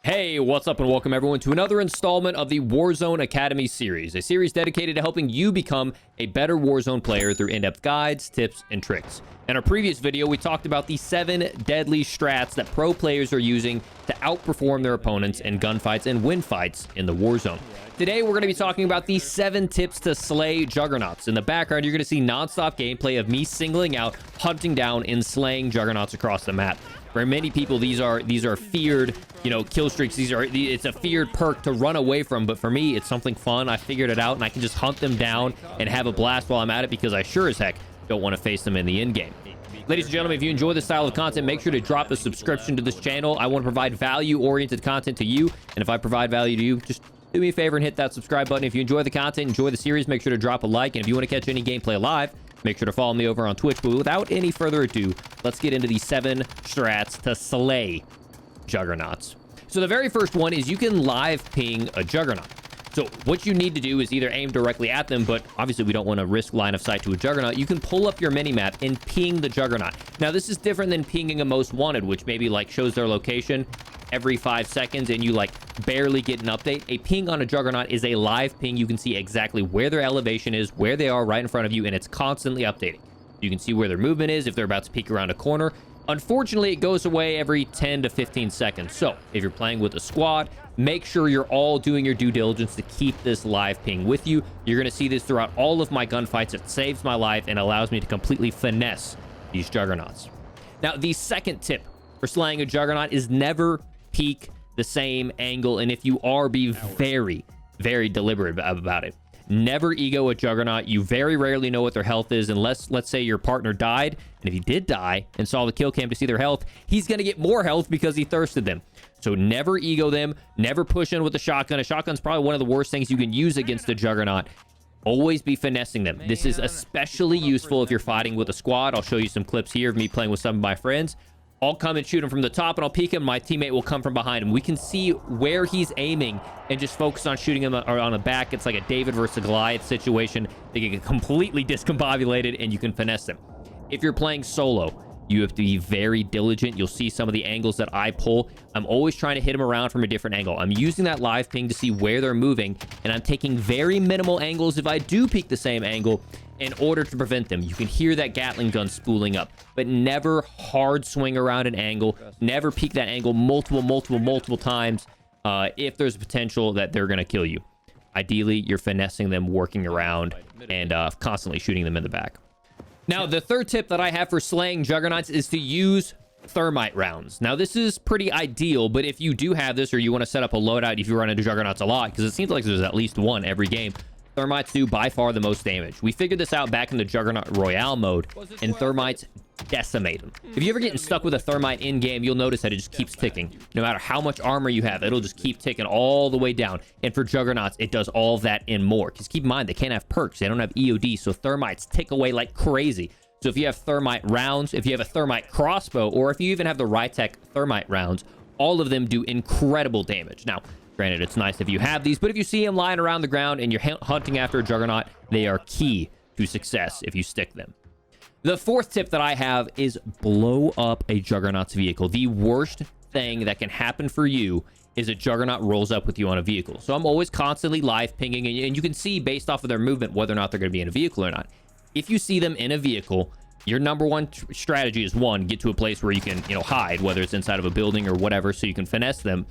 Hey, what's up and welcome everyone to another installment of the Warzone Academy series, a series dedicated to helping you become a better Warzone player through in-depth guides, tips, and tricks. In our previous video, we talked about the 7 deadly strats that pro players are using to outperform their opponents in gunfights and win fights in the Warzone. Today, we're going to be talking about the 7 tips to slay juggernauts. In the background, you're going to see non-stop gameplay of me singling out, hunting down, and slaying juggernauts across the map. For many people, these are feared, kill streaks. It's a feared perk to run away from, but for me, it's something fun. I figured it out, and I can just hunt them down and have a blast while I'm at it because I sure as heck don't want to face them in the end game. Ladies and gentlemen, if you enjoy this style of content, make sure to drop a subscription to this channel. I want to provide value-oriented content to you, and if I provide value to you, just do me a favor and hit that subscribe button. If you enjoy the content, enjoy the series, make sure to drop a like, and if you want to catch any gameplay live, make sure to follow me over on Twitch. But without any further ado, let's get into the 7 strats to slay juggernauts. So the very first one is you can live ping a juggernaut. So what you need to do is either aim directly at them, but obviously we don't want to risk line of sight to a juggernaut. You can pull up your minimap and ping the juggernaut. Now this is different than pinging a most wanted, which maybe like shows their location every 5 seconds and you like barely get an update. A ping on a juggernaut is a live ping. You can see exactly where their elevation is, where they are right in front of you, and it's constantly updating. You can see where their movement is, if they're about to peek around a corner. Unfortunately, it goes away every 10 to 15 seconds. So if you're playing with a squad, make sure you're all doing your due diligence to keep this live ping with you. You're going to see this throughout all of my gunfights. It saves my life and allows me to completely finesse these juggernauts. Now, the second tip for slaying a juggernaut is never peek the same angle, and if you are, be very, very deliberate about it. Never ego a juggernaut. You very rarely know what their health is unless, let's say, your partner died, and if he did die and saw the kill cam to see their health, he's going to get more health because he thirsted them. So never ego them. Never push in with a shotgun. A shotgun's probably one of the worst things you can use against a juggernaut. Always be finessing them. This is especially useful if you're fighting with a squad. I'll show you some clips here of me playing with some of my friends. I'll come and shoot him from the top, and I'll peek him. My teammate will come from behind him. We can see where he's aiming and just focus on shooting him on the back. It's like a David versus Goliath situation. They get completely discombobulated, and you can finesse them. If you're playing solo, you have to be very diligent. You'll see some of the angles that I pull. I'm always trying to hit them around from a different angle. I'm using that live ping to see where they're moving, and I'm taking very minimal angles if I do peek the same angle in order to prevent them. You can hear that Gatling gun spooling up, but never hard swing around an angle. Never peek that angle multiple times if there's a potential that they're going to kill you. Ideally, you're finessing them, working around, and constantly shooting them in the back. Now, the third tip that I have for slaying juggernauts is to use thermite rounds. Now, this is pretty ideal, but if you do have this or you want to set up a loadout if you run into juggernauts a lot, because it seems like there's at least one every game, thermites do by far the most damage. We figured this out back in the Juggernaut Royale mode, and thermites decimate them. If you ever get stuck with a thermite in-game, you'll notice that it just keeps ticking. No matter how much armor you have, it'll just keep ticking all the way down. And for juggernauts, it does all of that and more. Because keep in mind, they can't have perks. They don't have EOD, so thermites tick away like crazy. So if you have thermite rounds, if you have a thermite crossbow, or if you even have the Rytech thermite rounds, all of them do incredible damage. Now, granted, it's nice if you have these, but if you see them lying around the ground and you're hunting after a juggernaut, they are key to success if you stick them. The fourth tip that I have is blow up a juggernaut's vehicle. The worst thing that can happen for you is a juggernaut rolls up with you on a vehicle. So I'm always constantly live pinging, and you can see based off of their movement whether or not they're going to be in a vehicle or not. If you see them in a vehicle, your number one strategy is, one, get to a place where you can, hide, whether it's inside of a building or whatever, so you can finesse them.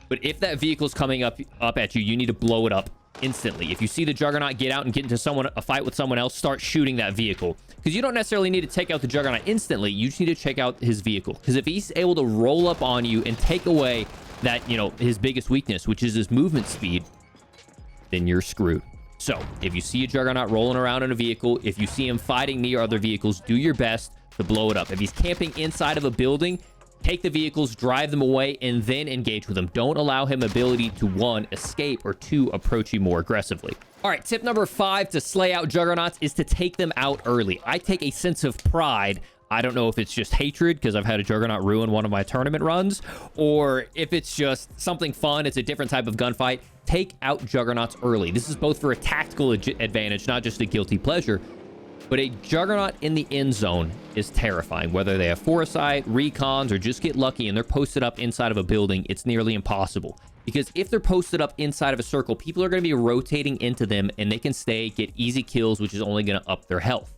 But if that vehicle's coming up at you, you need to blow it up instantly. If you see the juggernaut get out and get into a fight with someone else, start shooting that vehicle. Because you don't necessarily need to take out the juggernaut instantly. You just need to check out his vehicle. Because if he's able to roll up on you and take away that, his biggest weakness, which is his movement speed, then you're screwed. So if you see a juggernaut rolling around in a vehicle, if you see him fighting near other vehicles, do your best to blow it up. If he's camping inside of a building, take the vehicles, drive them away, and then engage with them. Don't allow him ability to, 1, escape, or 2, approach you more aggressively. All right, tip number 5 to slay out juggernauts is to take them out early. I take a sense of pride. I don't know if it's just hatred because I've had a juggernaut ruin one of my tournament runs, or if it's just something fun. It's a different type of gunfight. Take out juggernauts early. This is both for a tactical advantage, not just a guilty pleasure. But a Juggernaut in the end zone is terrifying. Whether they have foresight, recons, or just get lucky and they're posted up inside of a building, it's nearly impossible. Because if they're posted up inside of a circle, people are going to be rotating into them, and they can stay, get easy kills, which is only going to up their health.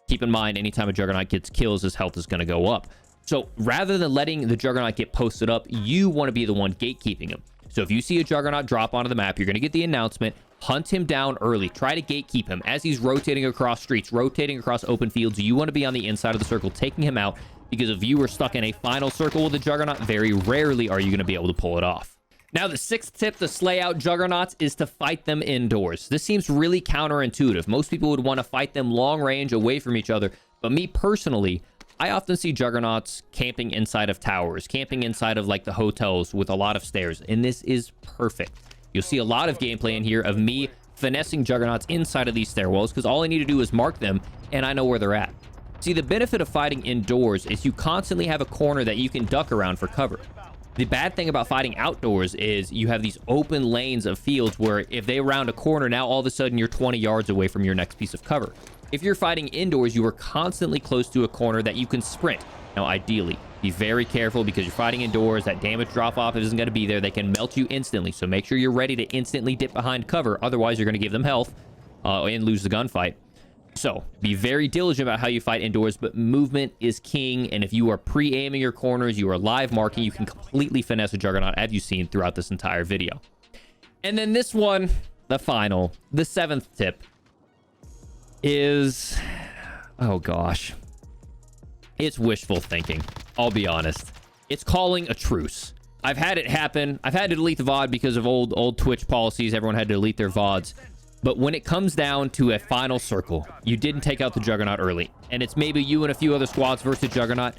Keep in mind, anytime a Juggernaut gets kills, his health is going to go up. So rather than letting the Juggernaut get posted up, you want to be the one gatekeeping him. So if you see a Juggernaut drop onto the map, you're going to get the announcement. Hunt him down early. Try to gatekeep him as he's rotating across streets, rotating across open fields. You want to be on the inside of the circle, taking him out, because if you were stuck in a final circle with a Juggernaut, very rarely are you going to be able to pull it off. Now, the sixth tip to slay out Juggernauts is to fight them indoors. This seems really counterintuitive. Most people would want to fight them long range away from each other, but me personally, I often see Juggernauts camping inside of towers, camping inside of like the hotels with a lot of stairs, and this is perfect. You'll see a lot of gameplay in here of me finessing Juggernauts inside of these stairwells, because all I need to do is mark them, and I know where they're at. See, the benefit of fighting indoors is you constantly have a corner that you can duck around for cover. The bad thing about fighting outdoors is you have these open lanes of fields where if they round a corner, now all of a sudden you're 20 yards away from your next piece of cover. If you're fighting indoors, you are constantly close to a corner that you can sprint. Now, ideally, be very careful, because you're fighting indoors. That damage drop-off isn't going to be there. They can melt you instantly, so make sure you're ready to instantly dip behind cover. Otherwise, you're going to give them health and lose the gunfight. So, be very diligent about how you fight indoors, but movement is king, and if you are pre-aiming your corners, you are live marking, you can completely finesse a Juggernaut, as you've seen throughout this entire video. And then this one, the final, the seventh tip is... oh, gosh. It's wishful thinking. I'll be honest. It's calling a truce. I've had it happen. I've had to delete the VOD because of old Twitch policies. Everyone had to delete their VODs. But when it comes down to a final circle, you didn't take out the Juggernaut early, and it's maybe you and a few other squads versus Juggernaut,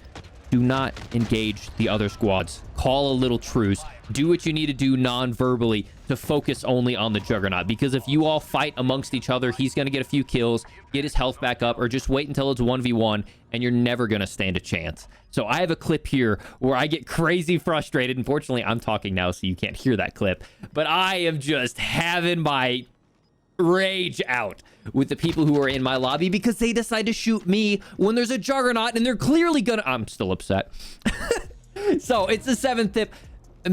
do not engage the other squads. Call a little truce. Do what you need to do non-verbally to focus only on the Juggernaut, because if you all fight amongst each other, he's going to get a few kills, get his health back up, or just wait until it's 1v1, and you're never going to stand a chance. So I have a clip here where I get crazy frustrated. Unfortunately, I'm talking now, so you can't hear that clip, but I am just having my rage out with the people who are in my lobby because they decide to shoot me when there's a Juggernaut and they're clearly gonna... I'm still upset. So it's the seventh tip.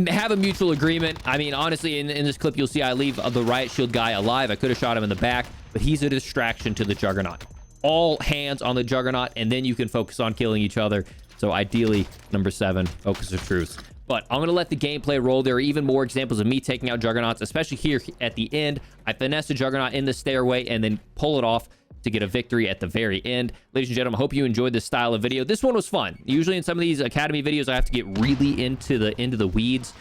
Have a mutual agreement. I mean, honestly, in this clip, you'll see I leave the riot shield guy alive. I could have shot him in the back, but he's a distraction to the Juggernaut. All hands on the Juggernaut, and then you can focus on killing each other. So ideally, number 7, focus of truth. But I'm going to let the gameplay roll. There are even more examples of me taking out Juggernauts, especially here at the end. I finesse a Juggernaut in the stairway and then pull it off to get a victory at the very end. Ladies and gentlemen, I hope you enjoyed this style of video. This one was fun. Usually in some of these Academy videos, I have to get really into the weeds.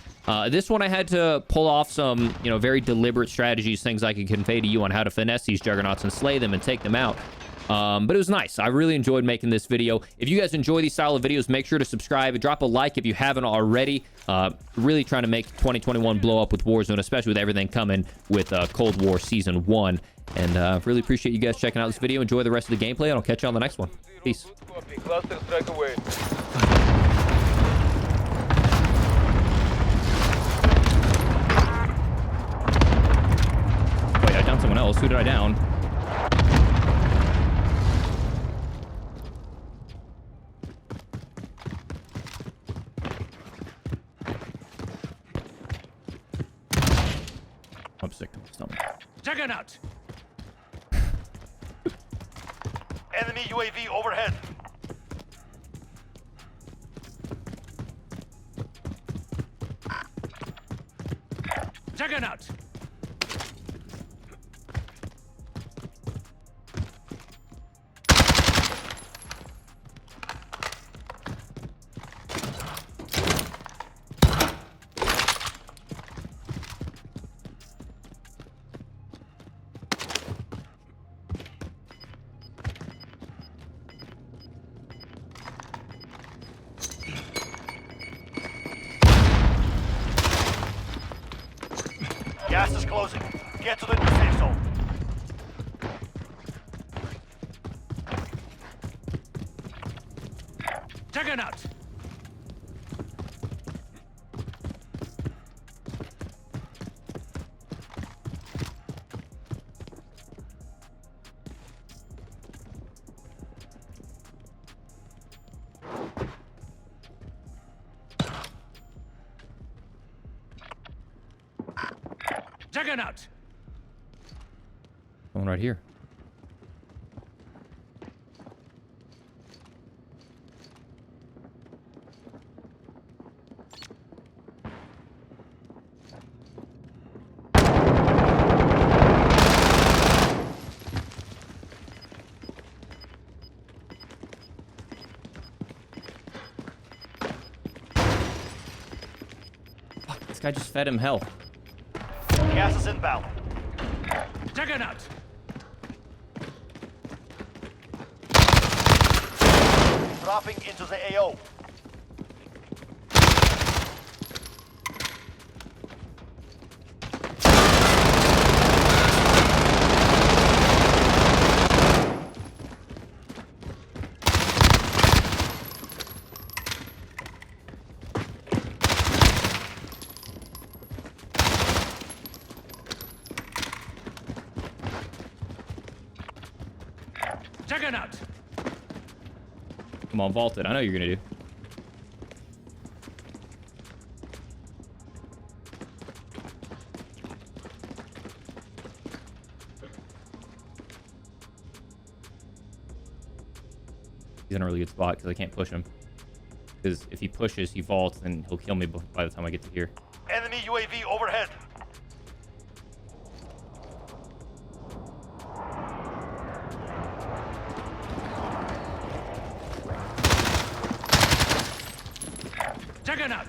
This one I had to pull off some, very deliberate strategies, things I could convey to you on how to finesse these Juggernauts and slay them and take them out. But it was nice. I really enjoyed making this video. If you guys enjoy these style of videos, make sure to subscribe and drop a like if you haven't already. Really trying to make 2021 blow up with Warzone, especially with everything coming with Cold War Season 1. And really appreciate you guys checking out this video. Enjoy the rest of the gameplay, and I'll catch you on the next one. Peace. Wait, I downed someone else. Who did I down? I'm sick to my stomach. Juggernaut! Enemy UAV overhead. Juggernaut! Gas is closing. Get to the new safe zone. Juggernaut! Juggernaut. One right here. Fuck, this guy just fed him hell. Gas is inbound. Juggernaut. Dropping into the AO. Juggernaut. Come on, vault it. I know you're gonna do. He's in a really good spot because I can't push him. Because if he pushes, he vaults, and he'll kill me by the time I get to here. Enemy UAV overhead. Juggernaut.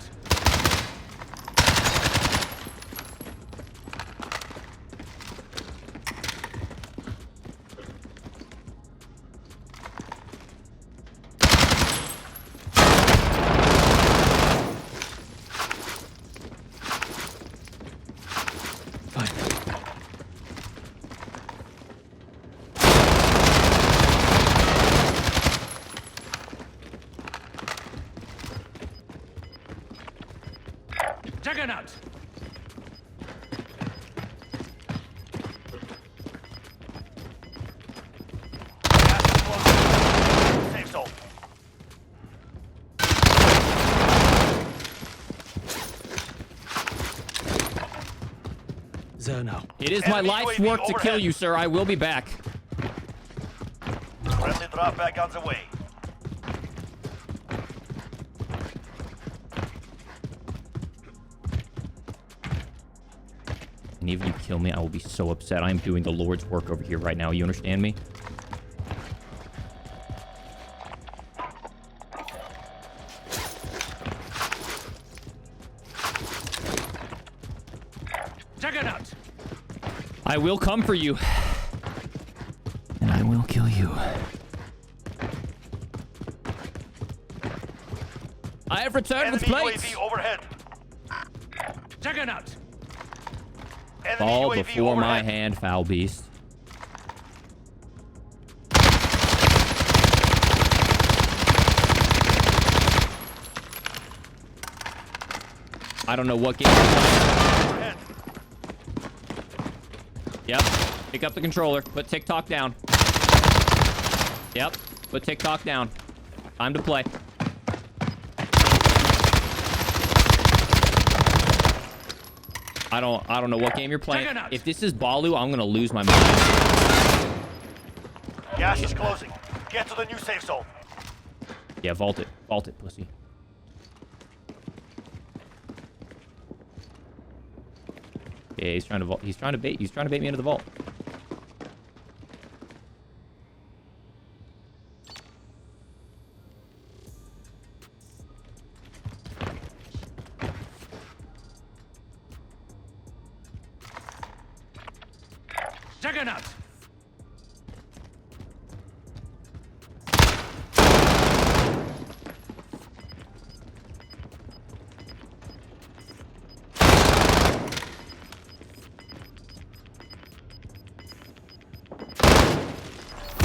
Juggernaut. Safe zone. Zerno. It is my Enemy life's UAV work to kill overhead. you, sir. I will be back. Friendly drop back on the way. And even if you kill me, I will be so upset. I am doing the Lord's work over here right now. You understand me? Juggernaut. I will come for you. And I will kill you. I have returned with Enemy plates. UAV overhead. Juggernaut. Enemy Fall UAV before my overhead. hand, foul beast. I don't know what game. Overhead. Yep. Pick up the controller. Put TikTok down. Yep. Put TikTok down. Time to play. I don't know what game you're playing. Juggernaut. If this is Balu, I'm gonna lose my mind. Gas is closing. Get to the new safe zone. Yeah, vault it. Vault it, pussy. Yeah, he's trying to vault. He's trying to bait me into the vault. Juggernaut.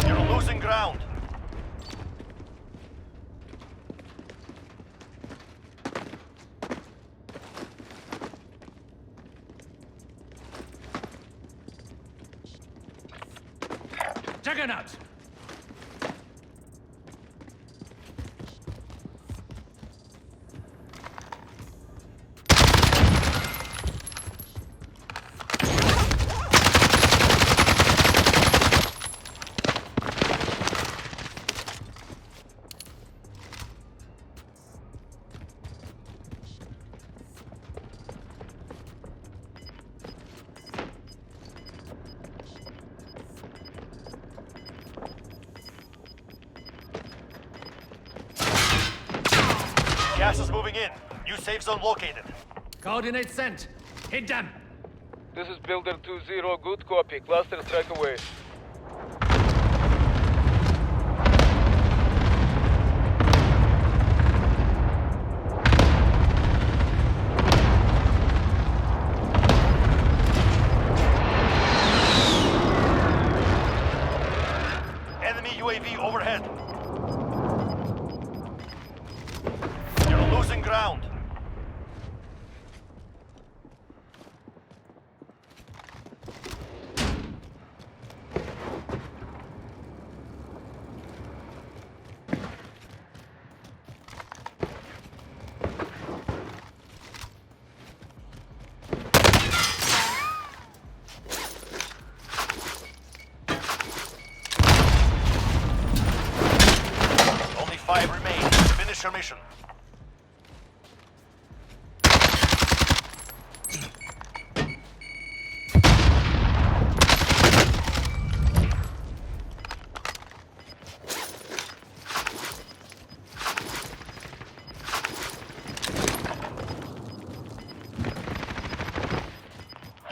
You're losing ground. Juggernaut. moving in. New safe zone located. Coordinates sent. Hit them. This is Builder 2-0. Good copy. Cluster strike away. Enemy UAV overhead. You're losing ground. Only 5 remain. Finish your mission.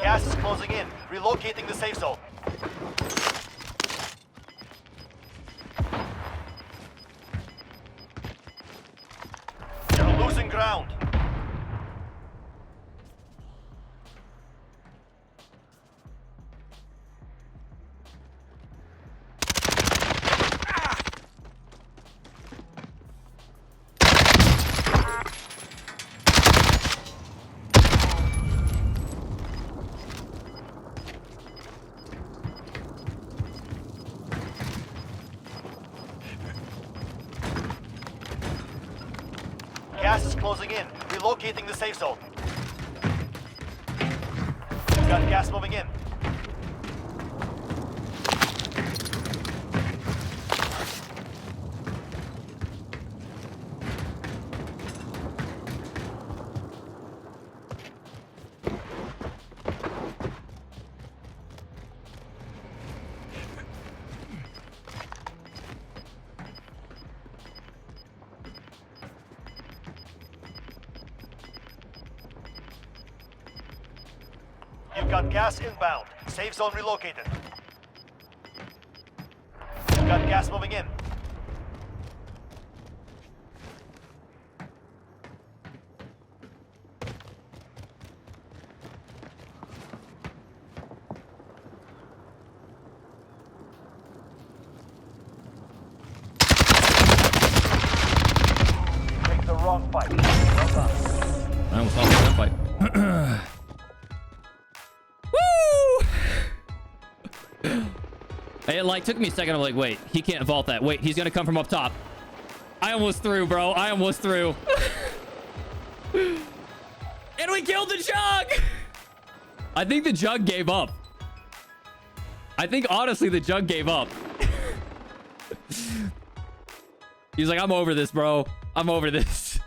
Gas is closing in. Relocating the safe zone. You're losing ground. Gas is closing in. Relocating the safe zone. Got gas moving in. You've got gas inbound. Safe zone relocated. You've got gas moving in. You picked the wrong fight. Well done. I almost lost that fight. It like took me a second. I'm like, wait, he can't vault that. Wait, he's gonna come from up top. I almost threw, bro. I almost threw. And we killed the jug. I think the jug gave up. I think honestly the jug gave up. He's like, I'm over this, bro. I'm over this.